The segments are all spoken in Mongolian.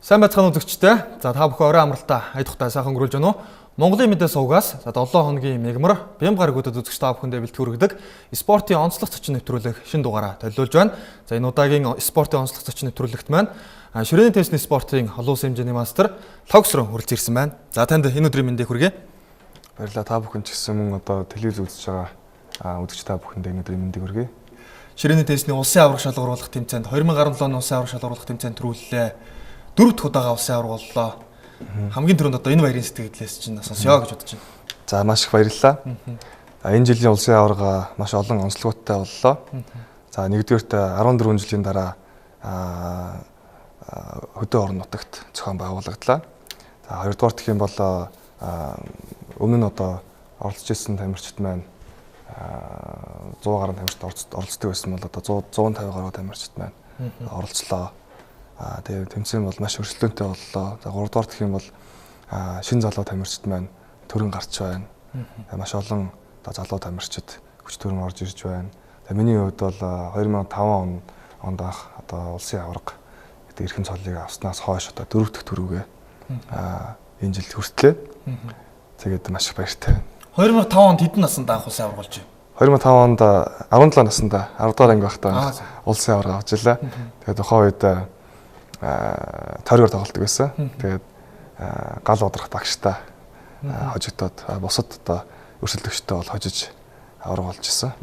Сайн байцгаана үзэгчдээ. За та бүхэн орой амралтаа айдахтай сайхан өнгөрүүлж байна уу? Монголын мэдээ сувгаас 7 хоногийн мегмар бям гарагуудад үзэгч та бүхэндээ бэлтгэн хүргэдэг спортын онцлог зочин нэвтрүүлэг шинэ дугаараа төлөвлөж байна. За энэ удаагийн спортын онцлог зочин нэвтрүүлэгт маань ширээний теннисний спортын олон улсын хэмжээний мастер Логсрон хүрэлцэн ирсэн байна. За танд энэ өдрийн мэндийг хүргэе. Баярлалаа. Та бүхэн ч гэсэн мөн одоо телевиз үзэж байгаа үзэгч та бүхэндээ энэ өдрийн мэндийг хүргэе. Ширээний теннисний улсын аварга шалгаруулах тэмцээнд 2017 оны улсын аварга шалгаруулах тэмцээнд төрүүллээ. 4 дахь удаага улсын аварга боллоо. Хамгийн түрүүнд одоо энэ баярын сэтгэлдээс чинь сонсё гэж бодож байна. За маш их баярлалаа. Энэ жилийн улсын аварга маш олон онцлогтой боллоо. За нэгдүгээрт 14 жилийн дараа хөдөө орон нутагт зохион байгуулагдлаа. За хоёрдугаар гэх юм бол өмнө нь одоо оролцож ирсэн тамирчид маань 100 гаруй тамирчид оролцдог байсан бол одоо 150 гаруй тамирчид маань оролцлоо. Тэгээ тэмцээн бол маш өрсөлдөөнтэй боллоо. За 3 дугаар гэх юм бол шин залуу тамирчид маань төрөн гарч байна. Маш олон залуу тамирчид хүч төрөн орж ирж байна. Тэгээ миний хувьд бол 2005 онд анх одоо улсын аварга гэдэг эрхэм цолыг авснаас хойш одоо 4 дахь төрүүгээ энэ жилд хүртлээ. Тэгээд маш их баяртай байна. 2005 онд хэдэн наснд анх улсын аварга болж байна? 2005 онд 17 наснда 10 дугаар анги байхдаа улсын аварга авч илаа. Тэгээд тухайн үед тойроор тоглолдог байсан. Тэгээд гал удрах багштай хожигдоод бусад одоо өрсөлдөгчтэй бол хожиж аварга болж исэн.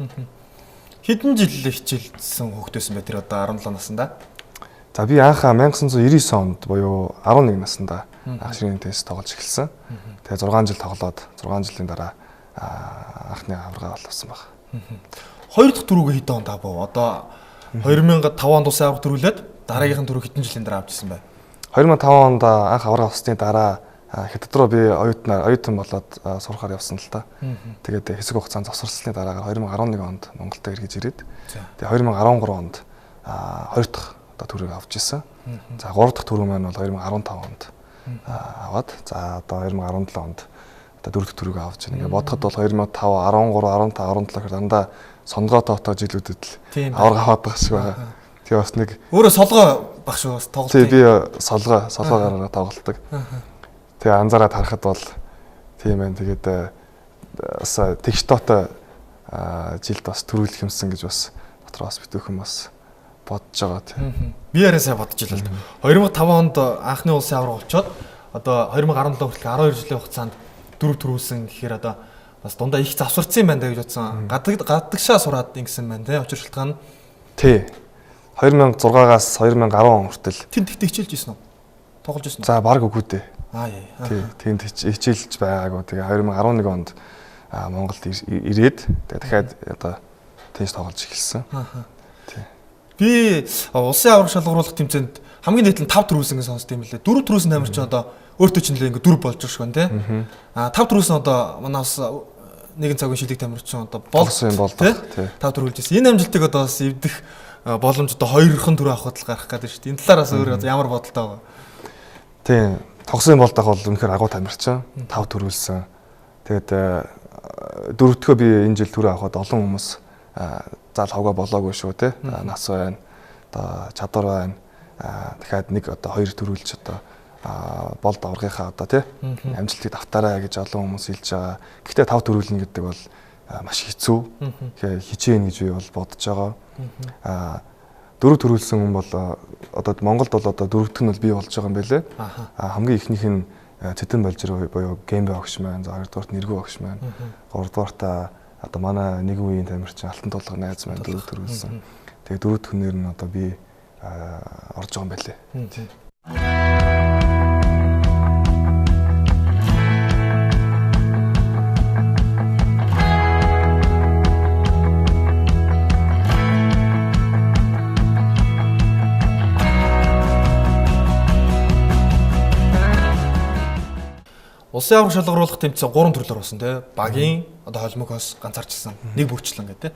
Хэдэн жил хичээлсэн хөгтөөсөн бай тэр одоо 17 наснда? За би анх 1999 онд буюу 11 наснда ширээний теннис тоглож эхэлсэн. Тэгээд 6 жил тоглоод 6 жилийн дараа анхны аварга болсон баг. Хоёр дахь түрүүгээ хэдэн онд авав? Одоо 2005 онд улсын аварга төрүүлээд дараагийнх нь түрүү хэдэн жилийн дараа авчихсан бай? 2005 онд анх аварга авсны дараа хятад руу би оюутан болоод сурахаар явсан л та. Тэгээд хэсэг хугацаанд завсарласны дараагаар 2011 онд Монголд эргэж ирээд тэгээд 2013 онд хоёр дахь одоо түрүүг авч ирсэн. За 3 дахь түрүү маань бол 2015 онд аваад за одоо 2017 онд одоо 4 дахь түрүүг авч байна. Ингээд бодоход бол 2005, 13, 15, 17 гэхээр дандаа сонгоо тоотоо жилүүдэд л аварга аваад байгаа шиг байгаа. Тэгээ бас нэг өөрөө солгоо багш бас тоглолт. Тий би солгоогоор тоглолдог. Тэгээ анзаараад харахад бол тийм байна. Тэгээд бас тэгш тоотой жилд бас төрүүлэх юмсан гэж бас дотор бас битүүхэн бас бодож байгаа тийм. Би яриа сайн бодож илаа л да. 2005 онд анхны улсын аварга болчоод одоо 2017 хүртэл 12 жилийн хугацаанд 4 төрүүлсэн гэхээр одоо бас дундаа их завсарцсан юм байна гэж бодсон. Гадагшаа сураад ингэсэн байна тийм. Учир шалтгаан нь тий 2006-аас 2010 он хүртэл тэнд хичээлж ирсэн үү? Тоглож ирсэн үү? За баг үгүй дээ. Яа. Тий тэнд хичээлж байгаагүй. Тэгээ 2011 онд Монголд ирээд тэгээ дахиад одоо теннис тоглож эхэлсэн. Тий. Би улсын аварга шалгаруулах тэмцээнд хамгийн нийтлэн 5 төрүүлсэн гэж сонсд юм лээ. 4 төрүүлсэн тамирч одоо өөртөө ч нэлээ ингээ 4 болж байгаа шүү дээ. 5 төрүүлсэн одоо манаас нэгэн цагийн шилдэг тамирч одоо болсон юм бол тий 5 төрүүлж ирсэн. Энэ амжилтыг одоо бас эвдэх боломж одоо хоёрхан төрөө авахд л гарах гэдэг шүү дээ. Энэ талаараас өөр ямар бодолтой байгаа? Тийм. Тогсон болдог бол үнэхээр агуу тамирч 5 төрүүлсэн. Тэгээд дөрөвдөгөө би энэ жил төрөө авахд олон хүмүүс зал хавга болоогүй шүү те. Нас байна. Одоо чадвар байна. Дахиад нэг одоо хоёр төрүүлж одоо болд аврагынхаа одоо тий амжилтыг давтаарай гэж олон хүмүүс хэлж байгаа. Гэхдээ 5 төрүүлнэ гэдэг бол маш хэцүү. Тэгэхээр хичээн гэж би бол бодож байгаа. 4 төрүүлсэн хүн бол одоо Монголд бол одоо дөрөвдөх нь бол бий болж байгаа юм байлээ. Хамгийн ихнийх нь Цэдэн Балжир буюу Гэмбэ огш маань, за 2 дугаарт Нэргүү огш маань, 3 дугаарт одоо манай нэг үеийн тамирчин Алтан тулга найз маань 4 төрүүлсэн. Тэгээ дөрөвдөх нэр нь одоо би орж байгаа юм байлээ. Улсын аварга шалгаруулах тэмцээн 3 төрлөөр болсон тий. Багийн одоо холимогоос ганцаарчсан нэг бүрчлэн гэдэг тий.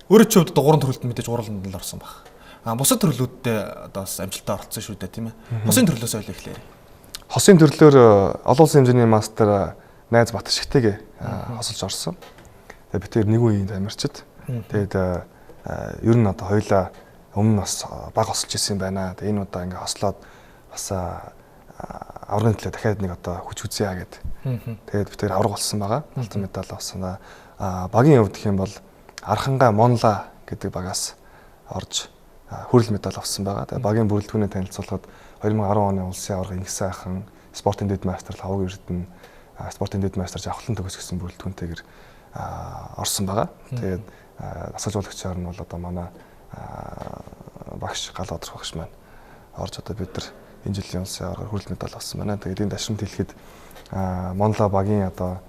Өөрөө ч хувьд одоо 3 төрөлд мэдээж гурван л орсон баг. Бусад төрлүүдтэй одоо бас амжилттай оролцсон шүү дээ тийм ээ. Бусын төрлөөс ойл эхлэе. Хосын төрлөөр олон улсын хэмжээний мастер найз Батшигтэйгээ хосолж орсон. Тэгээд бид тэр нэг үеийн тамирчид. Тэгээд ер нь одоо хоёлаа өмнө бас баг хосолж ирсэн байна. Тэгээд энэ удаа ингээ хослоод бас аврагын төлөө дахиад нэг одоо хүч үзье гэд. Тэгээд бид тэр авраг болсон байгаа. Алтан медаль авсан. Багийн хувьд гэх юм бол Арханга Монла гэдэг багаас орж хүрэл медаль авсан байгаа. Тэгээд багийн бүрэлдэхүүнээ танилцуулахад 2010 оны улсын аварга Инх сайхан спортын дэд мастер Лавг Эрдэнэ спортын дэд мастер Жавхлан төгс гэсэн бүрэлдэхүүнтэйгээр орсон байгаа. Тэгээд асууж жуулагчаар нь бол одоо манай багш Галбаатар багш маань орж одоо бид нар энэ жилийн улсын аваргаар хүрэл медаль авсан байна. Тэгээд энэ дашрамт хэлэхэд Монла багийн одоо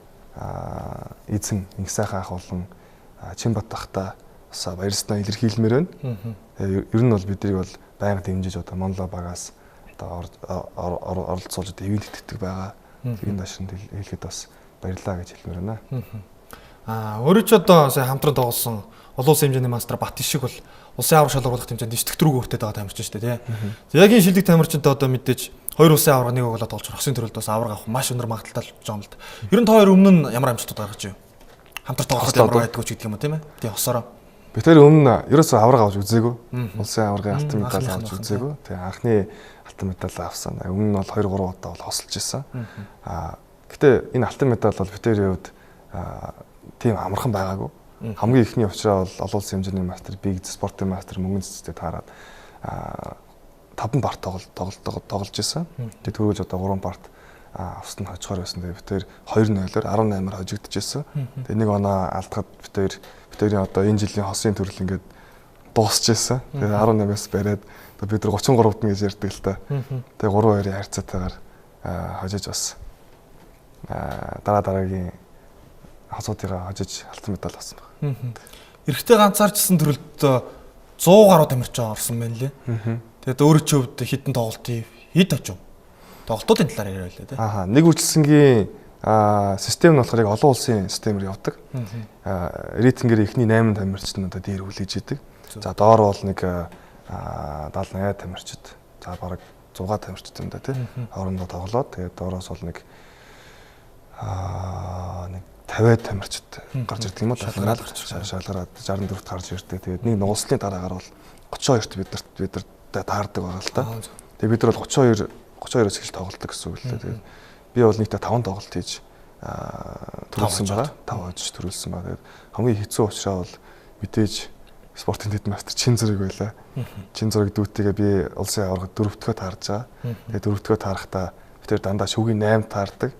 эзэн Инх сайхан ах болон Чинбат ахта бас баярснаа илэрхийлмээр байна. Ер нь бол биднийг бол байнга дэмжиж одоо Монла багаас оролцуулж ивэлт итгэдэг байгаа. Тэгээд дашрамт хэлэхэд бас баярлалаа гэж хэлмээр байна. Өөрөө ч одоо сая хамтран тоглосон олон улсын хэмжээний мастер Бат шиг бол улсын авраг шалгаруулах хэмжээнд дэвтгт рүү хүртээд байгаа тамирчин шүү дээ, тий. Яг энэ шилдэг тамирчинтай одоо мэдээж хоёр улсын авраг нэг өглөө тоглож хосын төрөлд бас авраг авах маш өндөр магадaltaй болж байгаа юм л да. Ер нь та хоёр өмнө нь ямар амжилтууд гаргаж ив? Хамтран тоглоход ямар байдгүй ч гэдэг юм уу, тийм ээ? Тий, хосороо. Би тэр өмнө ерөөсөө авраг авч үзээгүй. Улсын аврагын алтан медаль авч үзээгүй. Тэгээ анхны алтан медаль авсан. Өмнө нь бол 2 3 удаа бол хосолж исэн. Гэтэ энэ алтан медаль бол битэрийн хувьд тийм амархан байгаагүй. Хамгийн ихний учраа бол олон улсын хэмжээний мастер, биг спортын мастер мөнгөн цэцтэй таарад 5 парт тоглож исэн. Тэгээ түрүүж одоо 3 парт авсан хожихоор байсан. Тэгээ битэр 2-0-оор 18-аар хожигдчихсэн. Тэгээ нэг оноо алдахад битэрийн одоо энэ жилийн хосын төрөл ингээд дуусчихсан. Тэгээ 18-аас бариад бид нар 33-д гэж ярьдаг л та. Тэгээ 3-2-ийн харьцаатайгаар хожиж бас дараагийн хасуудыгаа хожиж алтан медаль авсан байна. Эрэгтэй ганцаарчсан төрөлд 100 гаруй тамирчин орсон байна лээ. Тэгээд өөрөө ч хувьд хитэн тоглолтын хэд очив? Тоглолтын талаар яриа байлаа тий. Нэг үйлчлэнгийн систем нь болохоор яг олон улсын системээр явдаг. Рейтингээр эхний 8 тамирчид нь одоо дээр хүлээж идэг. За доор бол нэг 70-80 тамирчид. За бараг 100 тамирчид юм да тий. Хоорондоо тоглоод тэгээд доороос бол нэг 50 тамирчид гарч ирдэг юм уу? Шалгараад 64-т гарч ирдэг. Тэгээд нэг нууцлын дараагаар бол 32-т бид нарт таардаг байгаа л та. Тэгээд бид нар бол 32-оос эхэлж тоглолдог гэсэн үг л дээ. Тэгээд би бол нийтдээ 5 тоглолт хийж төрүүлсэн байгаа. 5 хожиж төрүүлсэн байгаа. Тэгээд хамгийн хэцүү учраас бол мэдээж спортын дэд мастер Чин зураг байлаа. Чин зураг дүүтэйгээ би улсын аваргад 4-т таарж байгаа. Тэгээд 4-т таарахтаа бид тэр дандаа шүгийн 8 таардаг.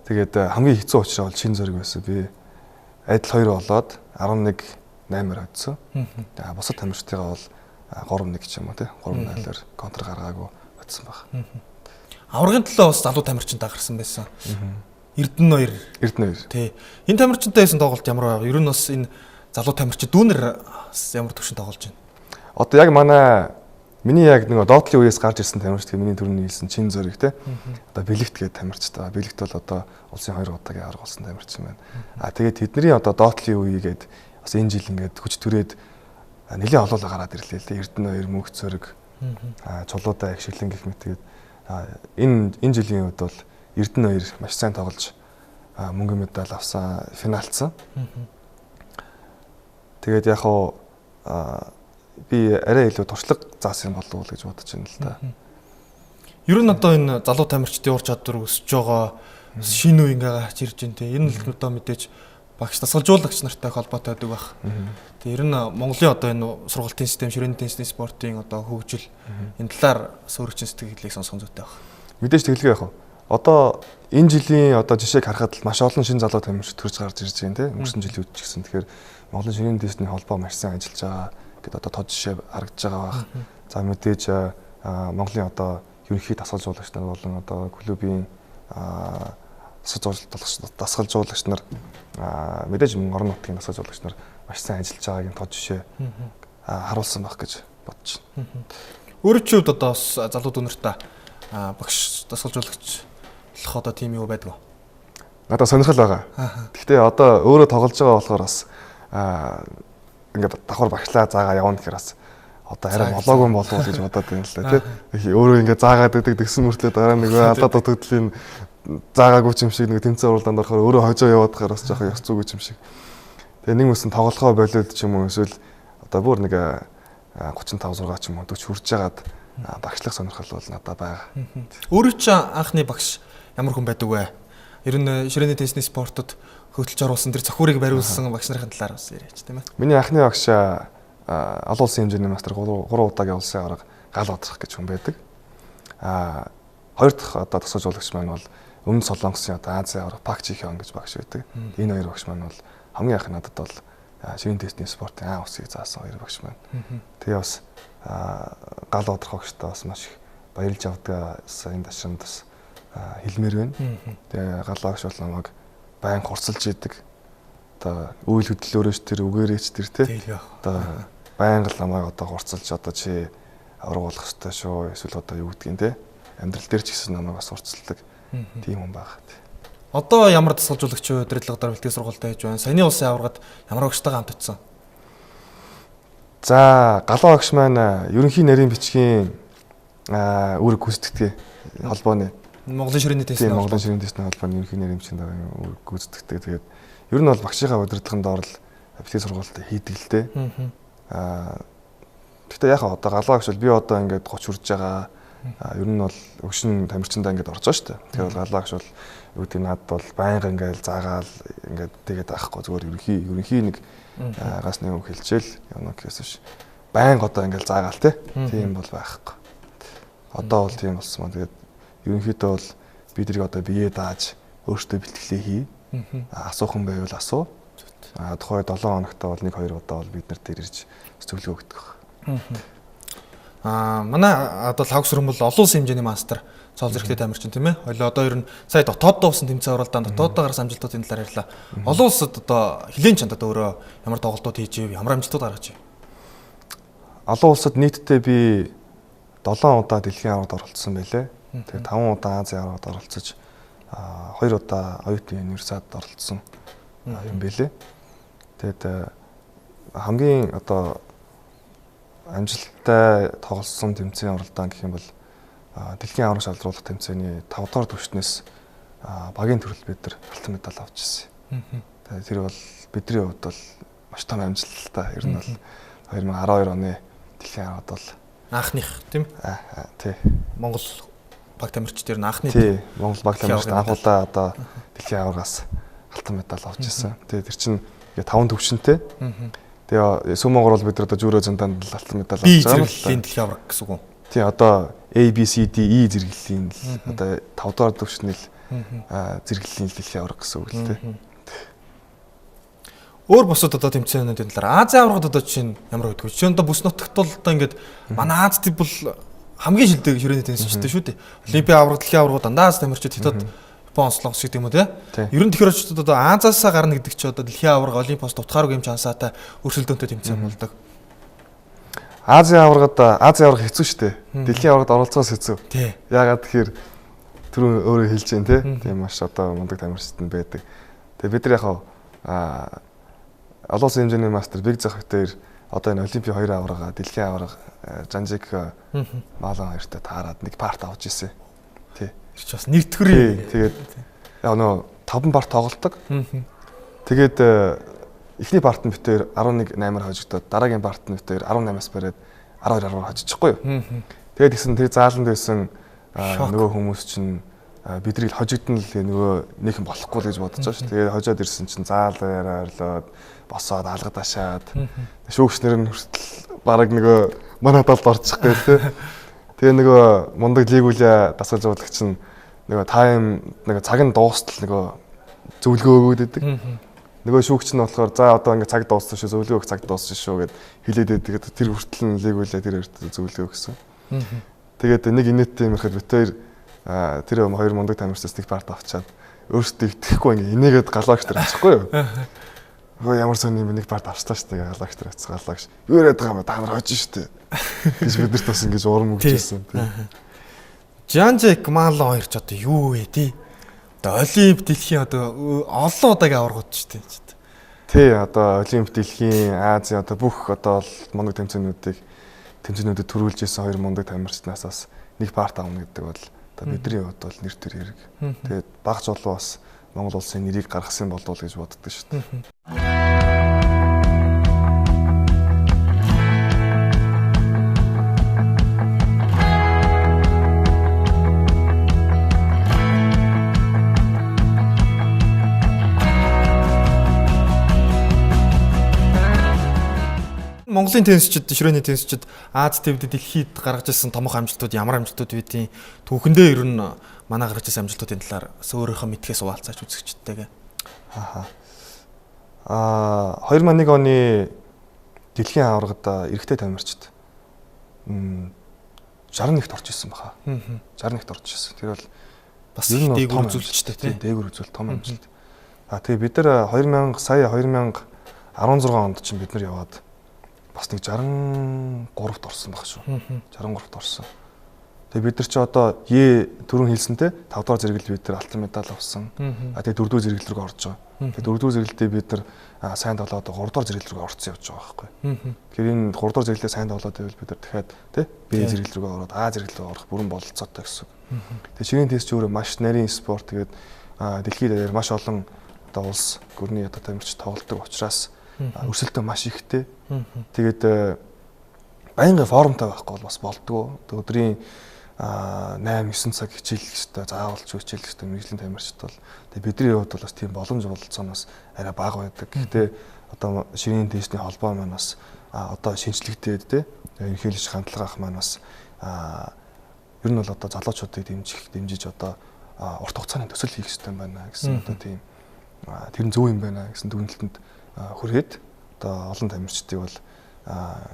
Тэгээд хамгийн хэцүү учраас бол Чин зураг байсан. Би адил 2 болоод 11-8-аар хоцсон. За бусад тамирчдыгаа бол 3-1 ч юм уу тий 3-0-оор контр гаргаагүй хоцсон баг. Аврагын төлөө бас залуу тамирчинтай гарсан байсан. Эрдэнэ 2. Тий. Энэ тамирчинтай байсан тоглолт ямар байв? Ер нь бас энэ залуу тамирчид дүүнэр ямар төвшин тоглож байна? Одоо яг миний яг нэг доотлын үеэс гарч ирсэн тамирчид миний төрний хэлсэн Чин зураг тий. Одоо бэлэгт гээд тамирчтай. Бэлэгт бол одоо улсын 2 удаагийн авраг болсон тамирчин байна. Тэгээд тэдний одоо доотлын үегээд бас энэ жил ингээд хүч түрээд нэлийн олоолаа гараад ирлээ л дээ. Эрдэнэ 2 мөнх зөрөг чулуудаа их шиглэн гэх мэт тэгээд энэ жилийн үед бол Эрдэнэ 2 маш сайн тоглож мөнгөн медаль авсан, финалцсан. Тэгээд яг хоо би арай илүү туршлага заасан болов уу гэж бодож байна л да. Ер нь одоо энэ залуу тамирчдын ур чадвар өсөж байгаа шинэ үе ингээ гарч ирж байна те. Энэ л одоо мэдээж багш тасгалжуулагч нартай холбоотой байдаг байх. Тэгээ ер нь Монголын одоо энэ сургалтын систем, ширээний теннисний спортын одоо хөгжил энэ талаар өөрчлөлт сэтгэлийг сонсох зүйтэй байх. Мэдээж тэгэлгүй яах вэ? Одоо энэ жилийн одоо жишээг харахад маш олон шинэ залуу тамирчид төрж гарч ирж байна те. Өнгөрсөн жилүүд ч гэсэн тэгэхээр Монголын ширээний теннисний холбоо маш сайн ажиллаж байгаа гэдэг одоо тод жишээ харагдаж байгаа байх. За мэдээж Монголын одоо ерөнхий дасгалжуулагч нар болон одоо клубын дасгалжуулагч нар мэдээж орон нутгийн дасгалжуулагч нар маш сайн ажиллаж байгааг тод жишээ харуулсан байх гэж бодож байна. Өөрөө ч хувьд одоо бас залуу дүүнэртэй багш дасгалжуулагч болох одоо тийм юу байдг вэ? Надад сонирхол байгаа. Гэхдээ одоо өөрөө тоглож байгаа болохоор бас ингээд давхар багшлаа заагаа явна гэхээр бас одоо арай болоогүй болов уу гэж бодоод байна л да тий. Өөрөө ингээд заагаад идэг тэгсэн мөртлөө дараа нөгөө алдаа дутагдлийн заагаагүй юм шиг нэг тэмцээн уралдаанд орохоор өөрөө хожоо яваад гараас жоохон ёс зүг юм шиг. Тэгээ нэг мэсэн тоглохоо болоод ч юм уу эсвэл одоо бүр нэг 35 6 ч юм уу 40 хүрж жагаад багшлах сонирхол бол надад байгаа. Өөрөө ч анхны багш ямар хүн байдаг вэ? Ер нь ширээний теннисний спортод хөтлж оруулсан тэр цохиурыг бариулсан багш нарын талаар бас яриач тийм ээ. Миний анхны багш олон улсын хэмжээний мастер 3 удаагийн улсын аварга гал одрах гэж хүн байдаг. Хоёр дахь одоо тусгажуулагч маань бол Өмнөд Солонгосын одоо Азийн аварга Пак Чихён гэж багш байдаг. Энэ хоёр багш маань бол хамгийн анх надад бол ширээний теннисний спортын усыг заасан хоёр багш маань. Тэгээ бас гал одрах багштай бас маш их баярлж авдаг энэ ташинд бас хэлмээр байна. Тэгээ гал багш бол намайг байн хурцлж идэг. Одоо үйл хөдлөлөөрөөч тэр үгээрээч тэр тий. Одоо байнга л намайг одоо хурцлж одоо чи авраг болох ёстой шүү. Эсвэл одоо юу гэдгийг те амьдрал дээр ч гэсэн намайг бас хурцлдаг тийм хүн байгаа. Одоо ямар тасгалжуулагч удирдлага дор бэлтгэл сургуультай байж байна. Саяны улсын аваргад ямар багштайгаа хамт утсан? За галуу багш маань ерөнхий нарийн бичгийн үүрэг гүйцэтгэдэг холбооны Монголын ширээний теннисний Монголын ширээний теннисний холбооны ерөнхий нарийн бичгийн даргын үүрэг гүйцэтгэдэг. Тэгээд ер нь бол багшийнхаа удирдлагын доор л бэлтгэл сургуультай хийдэг л дээ. Гэхдээ яг одоо галуу багш бол би одоо ингээд 30 хүрж байгаа. Ер нь бол өгшин тамирчиндаа ингээд орж байгаа шүү дээ. Тэгэхээр галуу багш бол юу гэдэг над бол байнга ингээд заагаал ингээд тэгээд авахгүй зүгээр ерөнхий нэг гас нэг үг хэлчихэл явна гэхээс биш. Байнга одоо ингээд заагаал тийм бол байхгүй. Одоо бол тийм болсон маа. Тэгээд ерөнхийдөө бол бид нарыг одоо бие дааж өөртөө бэлтгэлээ хий. Асуухан байвал асуу. Тухай 7 хоногтой бол 1-2 удаа бол бид нарт ирж зөвлөгөө өгдөг. Манай одоо лавс өрөм бол олон улсын хэмжээний мастер цол зэрэгтэй тамирчин тийм ээ. Хоёул одоо ер нь сая дотоод дуусан тэмцээн оролдонд дотоодоо гарсан амжилтуудын талаар ярьлаа. Олон улсад одоо хилийн чандад өөрөө ямар тоглолтууд хийж ив, ямар амжилтууд гаргаж ив? Олон улсад нийтдээ би 7 удаа дэлхийн аваргад оролцсон байлээ. Тэгээ 5 удаа Азийн аваргад оролцож 2 удаа оюутны универсиадад оролцсон юм байлээ. Тэгээд хамгийн одоо амжилттай тоглосон тэмцээн оролдоон гэх юм бол дэлхийн аварга шалруулах тэмцээний 5 дугаар түвшнээс багийн төрөл бид нар алтан медаль авч ирсэн. Тэгээд тэр бол бидний хувьд бол маш том амжилттай. Ер нь бол 2012 оны дэлхийн аваргад бол анхных тийм тий Монгол баг тамирчид ер нь анхны тий Монгол баг тамирчид анх удаа одоо дэлхийн аваргаас алтан медаль авч ирсэн. Тэгээд тэр чинь 5 төвшөнтэй. Тэгээ Сүмгор бол бид одоо жүүрөө зантанд алтан медаль авч байгаа юм л. Зэрэглэлийн дэлхийн аварга гэсэн үг. Тий одоо A B C D E зэрэглэлийн одоо 5 дугаар төвшний зэрэглэлийн дэлхийн аварга гэсэн үг л тий. Өөр бусад одоо тэмцээнүүдийн талаар Азийн аваргад одоо чинь ямар байдгүй. Жишээ нь одоо бүс нутагт бол одоо ингээд манай Аз төв бол хамгийн шилдэг ширээний теннисчтэй шүү дээ. Олимпийн аварга, дэлхийн аваргууд дандаа Аз тамирчид хятад Япон, Солонгос гэдэг юм уу те. Ер нь тэгэхээр очтод одоо Азиасаа гарна гэдэг чи одоо дэлхийн аварга, Олимпиос дутгааргүй юм чансаатай өрсөлдөөнтэй тэмцээн болдог. Азийн аваргад Азийн аварга хэцүү шүү дээ. Дэлхийн аваргад оролцоос хэцүү. Яагаад тэгэхээр түрүү өөрөө хэлж जैन те. Тийм маш одоо мундаг тамирчид нь байдаг. Тэгээ бид нар яг олон улсын хэмжээний мастер Биг Захвтер одоо энэ Олимпийн 2 аварга, дэлхийн аварга Жанжик Малан хоёртой таарад нэг парт авч ирсэн. Тий. Тэр ч бас нэгтгэрээ. Тэгээд яг нөө 5 парт тоглолдог. Тэгээд эхний парт нь битээр 11-8-аар хожигдоод дараагийн парт нь битээр 18-аас бариад 12-10-аар хожичихгүй юу. Тэгээд тэгсэн тэр зааланд байсан нөгөө хүмүүс чинь бидрийг хожигдно л нөгөө нэхэн болохгүй л гэж бодож байгаа шүү. Тэгээд хожоод ирсэн чинь заалаараа орлоод босоод алгад ашаад шүүгчнэр нь хүртэл бараг нөгөө манай талд орчих гээл тэ. Тэгээ нөгөө мундаг лигүүлээ дасгалжуулагч нь нөгөө тайм нөгөө цаг нь дуустал нөгөө зөвлөгөө өгөөд идэг. Нөгөө шүүгч нь болохоор за одоо ингээд цаг дууссан шүү зөвлөгөө өгөх цаг дууссан шүү гэд хэлээд идэг. Тэр хүртэл нь лигүүлээ тэр хоёрт зөвлөгөө өгсөн. Тэгээд нэг инээдтэй юм ихэд битээр тэр хоёр мундаг тамирчдаас нэг парт авчаад өөрсдөө итгэхгүй ингээ инээгээд галаагч тэр авчихгүй юу. Хөө ямар сони юм нэг парт авчлаа шүү дээ галаагч тэр авцгаа галаагч. Юу яриад байгаа юм та нар хожиж шүү дээ. Гэж бидэрт бас ингэж урам өгчээсэн тийм. Жанжик Малон хоёр ч одоо юу вэ тий? Одоо Олимп дэлхийн одоо олон удаагийн аваргууд шүү дээ. Тий одоо Олимп дэлхийн Ази одоо бүх одоо мундаг тэмцээнүүдийг тэмцээнүүдэд төрүүлж исэн хоёр мундаг тамирчнаас бас нэг парт авна гэдэг бол одоо бидний хувьд бол нэр төр хэрэг. Тэгээд багц болов бас Монгол улсын нэрийг гаргасан болов гэж боддог шүү дээ. Монголын теннисчид, ширээний теннисчид Аз төвд дэлхийд гаргаж ирсэн томоохон амжилтууд ямар амжилтууд байдیں۔ Түүхэндээ ер нь манай гаргаж ирсэн амжилтуудын талаар өөрийнхөө мэдхээс хуваалцаач үзэгчдтэйгээ. 2001 оны дэлхийн аваргад эрэгтэй тамирчид 61-т орж ирсэн баха. 61-т орж ирсэн. Тэр бол бас дээгүүр үзүүлэлттэй тийм. Дээгүүр үзүүлэлт том амжилт. Тэгээ бид нар 2016 онд чинь бид нар яваад бас нэг 63-т орсон баг шүү. 63-т орсон. Тэгээ бид нар чи одоо түрүүн хэлсэнтэй 5 дугаар зэрэглэл бид нар алтан медаль авсан. Тэгээ 4 дугаар зэрэглэл рүү орж байгаа. Тэгээ 4 дугаар зэрэглэлдээ бид нар сайн тоглоод 3 дугаар зэрэглэл рүү орсон явж байгаа байхгүй. Тэгэхээр энэ 3 дугаар зэрэглэлээ сайн тоглоод байвал бид нар дахиад тий Б зэрэглэл рүү ороод А зэрэглэл рүү орох бүрэн бололцоотой гэсэн. Тэгээ ширээний теннис ч өөрөө маш нарийн спорт. Тэгээд дэлхийд даяар маш олон одоо улс гүрний одоо тамирч тоглодог учраас өрсөлдөө маш ихтэй. Тэгээд байнгын формтой байхгүй бол бас болдгоо. Өдрийн 8-9 цаг хичээлэх хэрэгтэй, заавалж хичээлэх хэрэгтэй мэргэжлийн тамирчид бол тэгээд бидний хувьд бол бас тийм боломж бололцооноос арай бага байдаг. Гэхдээ одоо ширээний теннисний холбоо маань бас одоо шинжлэгдээд тий ерөнхийлөгч хандлага ах маань бас ер нь бол одоо залуучуудыг дэмжиж одоо урт хугацааны төсөл хийх хэрэгтэй байна гэсэн одоо тийм тэр нь зөв юм байна гэсэн дүгнэлтэнд хүрээд одоо олон тамирчдыг бол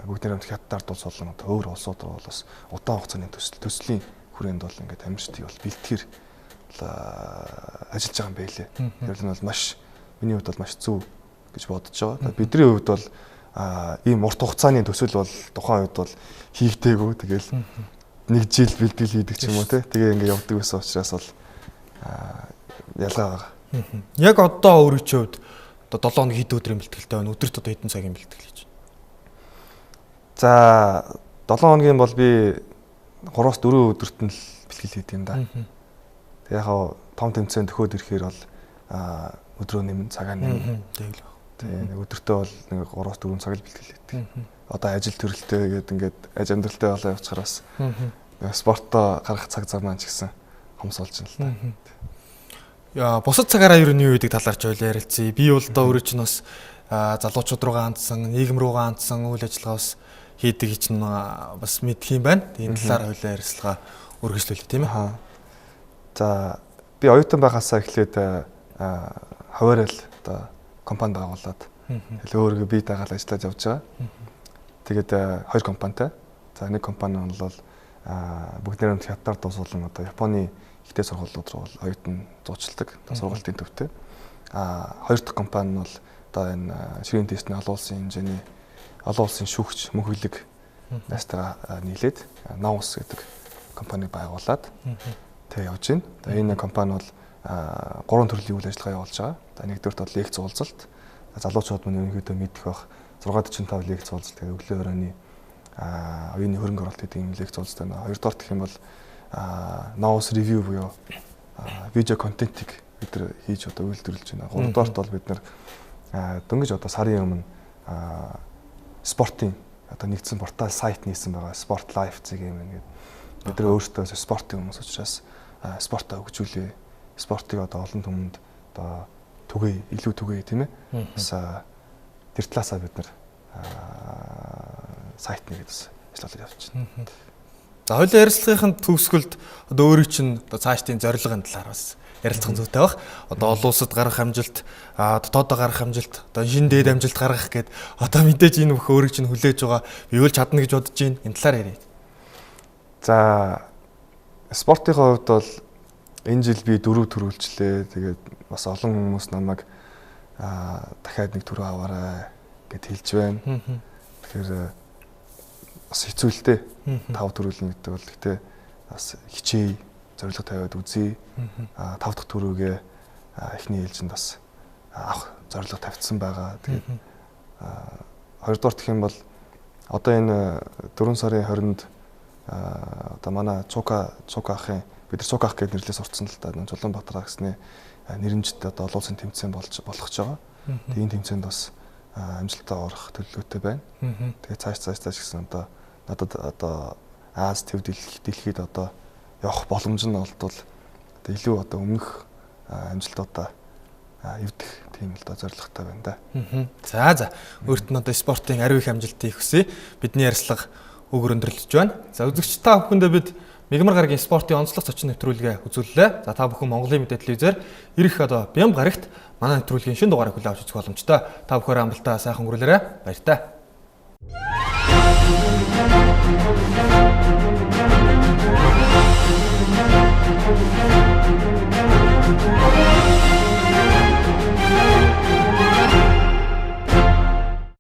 бүгдний хамт хятадаар тулс олон одоо өөр улсууд руу бол бас удаан хугацааны төслийн хүрээнд бол ингээд тамирчдыг бол бэлтгэр ажиллаж байгаа юм байлээ. Тэр нь бол маш миний хувьд бол маш зөв гэж бодож байгаа. Бидний хувьд бол ийм урт хугацааны төсөл бол тухайн үед бол хийгдээгүй. Тэгэл нэг жил бэлтгэл хийдэг ч юм уу те. Тэгээ ингээд явдаг байсан учраас бол ялгаа байгаа. Яг одоо өөрийнхөө хувьд одоо 7 хоног хэд өдрийн бэлтгэлтэй байна? Өдөрт одоо хэдэн цагийн бэлтгэл хийж байна? За 7 хоногийн бол би 3-4 өдөрт нь л бэлтгэл хийдэг юм да. Тэг яг том тэмцээн төхөөд ирэхээр бол өдрөө нэмэн цагаа нэмэн. Тэг өдөртөө бол нэг 3-4 цаг л бэлтгэл хийдэг. Одоо ажил төрөлтэй гэдэг ингээд аж амьдралтай болоо явчихараас спортоо гарах цаг зам маань ч гэсэн хомс болж байна л да. Яа, бусад цагаараа ер нь юу гэдэг талаарч ойл ярилцъя. Би бол одоо өөрөө ч бас залуучууд руугаа хандсан, нийгэм руугаа хандсан үйл ажиллагаа бас хийдэг чинь бас мэдх юм байна. Энэ талаар хоёлаа ярилцлага үргэлжлүүлээ тийм ээ. За би оюутан байхасаа эхлээд хуваарил одоо компани байгуулад өөрийгөө бие дагаал ажиллаж явж байгаа. Тэгээд 2 компанитай. За нэг компани нь бол бүгдний хамт хятадаар дуусуулан одоо Японы ихтэй сургуулиуд руу оюутан зуучилдаг сургалтын төвтэй. Хоёр дахь компани нь бол одоо энэ ширээний тестний олон улсын хэмжээний олон улсын шүүгч мөнхөлөг найстайгаа нийлээд Наус гэдэг компани байгуулад тэг явж байна. Тэгээ энэ компани бол 3 төрлийн үйл ажиллагаа явуулж байгаа. За нэгдүгürt бол лекц уулзалт. Залуучууд мань ерөнхийдөө мэдэх бах 645 лекц уулзалт тэгээ өглөө оройны оюуны хөрөнгө оруулалт гэдэг юм лекц уулзалт байна. Хоёрдугаар гэх юм бол Наус ревю буюу видео контентыг бид нар хийж одоо үйлдвэрлэж байна. Гуравдугаарт бол бид нар дөнгөж одоо сарын өмнө спортын одоо нэгдсэн портал сайт нээсэн байгаа. Sport Life зэрэг юм ингээд бид нар өөрсдөө спортын хүмүүс учраас спортоо хөгжүүлээ. Спортыг одоо олон түмэнд одоо илүү түгээе тийм ээ. Бас тэр талаасаа бид нар сайт нэгэд бас ажиллаж явж байна. За хоёулаа ярилцлагын төгсгөлд одоо өөрийн чинь одоо цаашдын зорилгын талаар бас ярилцах зүйтэй баг. Одоо олон улсад гарах амжилт, дотоодоо гарах амжилт, одоо шинэ дээд амжилт гаргах гэд одоо мэдээж энэ бүх өөрийг чинь хүлээж байгаа. Би юу л чадна гэж бодож байна. Энэ талаар ярив. За спортын хувьд бол энэ жил би 4 төрүүлжлээ. Тэгээд бас олон хүмүүс намайг дахиад нэг төрөө аваарай гэд хэлж байна. Тэгэхээр бас хэцүүлтэй 5 төрүүлнэ гэдэг бол гэхдээ бас хичээе зорилго тавиад үзье. 5 дахь төрөөгээ эхний ээлжинд бас авах зорилго тавьсан байгаа. Тэгээд 2 дугаар гэх юм бол Одоо энэ 4 сарын 20-нд одоо манай Цука ахын бид нар Цука ах гэж нэрлээ сурцсан л та. Чулуунбаатар агсны нэрэмжтэй одоо олон улсын тэмцээн болгож байгаа. Тэгээ энэ тэмцээнд бас амжилттай орох төлөвлөгөөтэй байна. Тэгээ цааш гэсэн одоо надад одоо Аз төв дэлхийд одоо явах боломж нь олдвол одоо илүү одоо өмнөх амжилтуудаа эвдэх тийм л да зорилготой байна да. За. Өөрт нь одоо спортын ариу их амжилтыг хүсье. Бидний ярилцлага өг өндөрлөж байна. За үзэгч та бүхэндээ бид Мегмар гарагийн спортын онцлог зочин нэвтрүүлгээ үзүүллээ. За та бүхэн Монголын мэдээ телевизээр ирэх одоо Бям гарагт манай нэвтрүүлгийн шинэ дугаарыг хүлээн авч үзэх боломжтой. Та бүхэн амралтаа сайхан өнгөрүүлээрэй. Баяр таа.